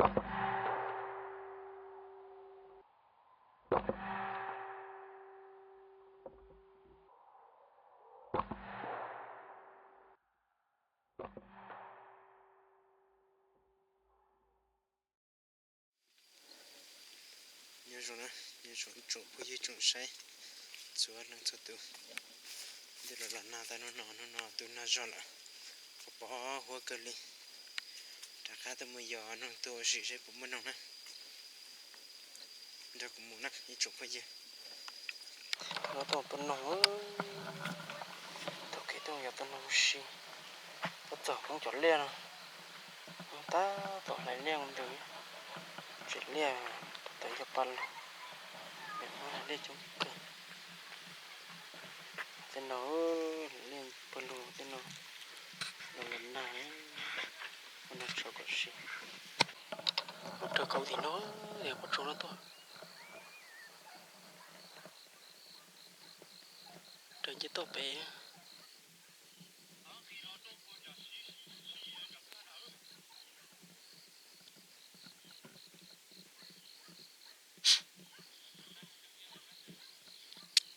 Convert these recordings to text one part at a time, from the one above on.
nhớ rồi nè, nhớ rồi trộn bây giờ trộn say chúa lần cho tụi giờ là na ta nó tụi na rồi là bỏ hoa cờ li đã khá tụi mình giờ nó tôi sẽ cũng mình nè giờ cũng muốn nè nhớ trộn bây giờ nó tụi nó tụi cái tụi giờ tụi nó xí tụi tụi không chọn liền à ta tụi lại liền không được chỉ liền tụi giờ bắn để nó đi chung cửa tên nó liền bắn luôn tên nó lần này nó cho cái gì trở cầu thì nó để bắt chỗ nó thôi trở chỉ tốt bé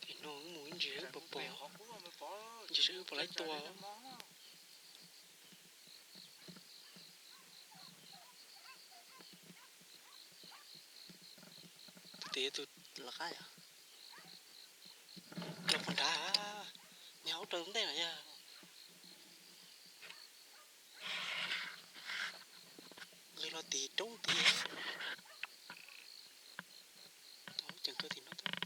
thì nó muốn gì bập bọ chỉ sư bỏ lấy tua tí tôi là cái à là con đá méo trứng đây này nha người lo tí trống tí đó chẳng cơ thì nó thôi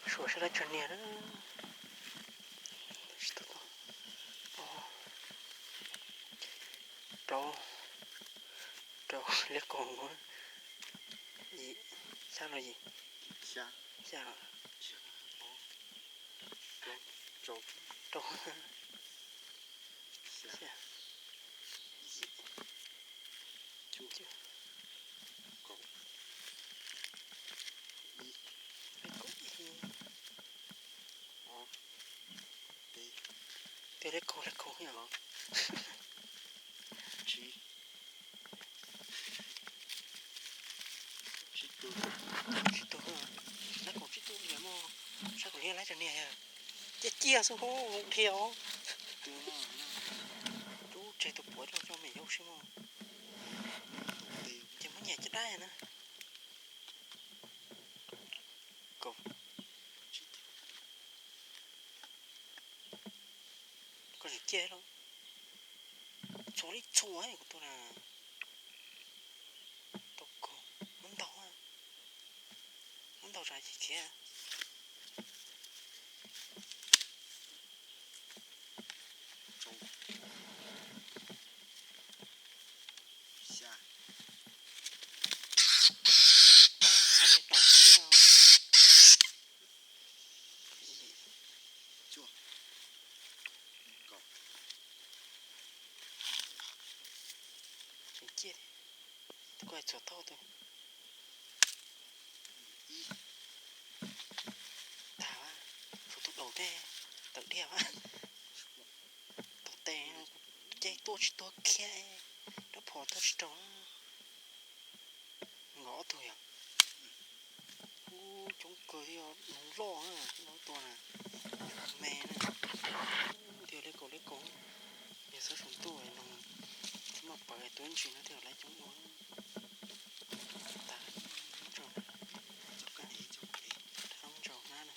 Что же это чернее? Что там? Trâu lấy con quá. Gì? Sao là gì? Sao là trâu. Trâu. Chú. Cậu. Tôi lấy con nhỉ? Chị tôi hả? Lấy con chị tôi gì mà? Sao còn liên lấy cho nè? Chết chia số hố theo. Chú chạy tụi bữa cho mày yêu xí mà. Chứ mới nhà chết đai nè. Cậu. Có gì chết đâu. Số đi chua ấy của tôi là. Tôi cổ. Muốn đầu á. Muốn đầu ra gì kia. Chết. Tôi quay chỗ to thôi. Tao á. Phụ thuộc đầu tê. Tự đeo á. Đầu tê. Chạy tôi chỉ tôi kia. Nó phổ tôi chỉ đó. Ngõ tôi à. Chúng cười thì nó lo á. Nó toàn à. Mẹ nè. Điều lấy cổ. Giờ sẽ chúng tôi nó. Chúng mà bởi tuấn chuyện nó theo lấy chúng nó. Ta. Nó trộn. Không trộn ra nè.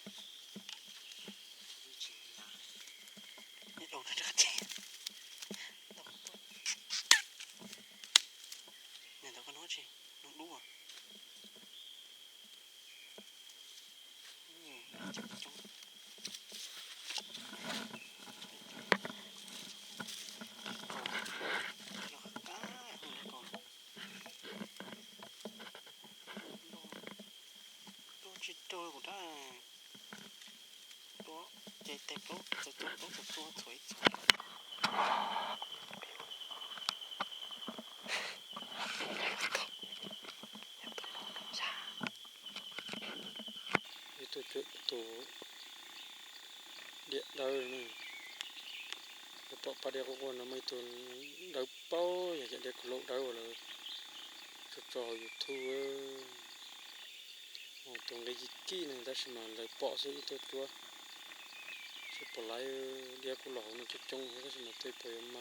Nhét đồ nó ra chết. Nè tao có nói gì? Nó đua à? Chúng. Chỉ tôi của ta đó chạy tay tốt thổi tôi điện đâu này tọt pa dia ko na mai tun đâu bao ya dia ko lo đâu là cho YouTube một tuần cái gì này ta xem mà lại bỏ số ít thôi sẽ bỏ lại dia ko lo nó chút trong cái xem mà tôi phải mà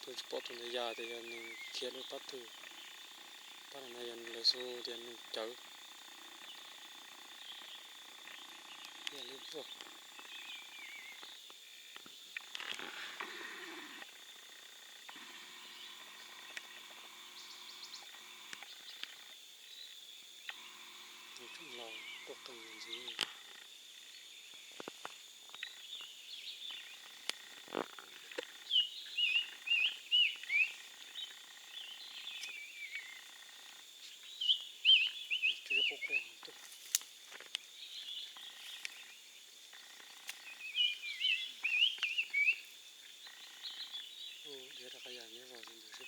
tôi bỏ tuần này già thì anh kia nó bắt từ bắt này anh lấy số thì anh chở ya lên vô trong lòng có cần gì chưa có còn tôi cái nhà nhớ vào trong được xếp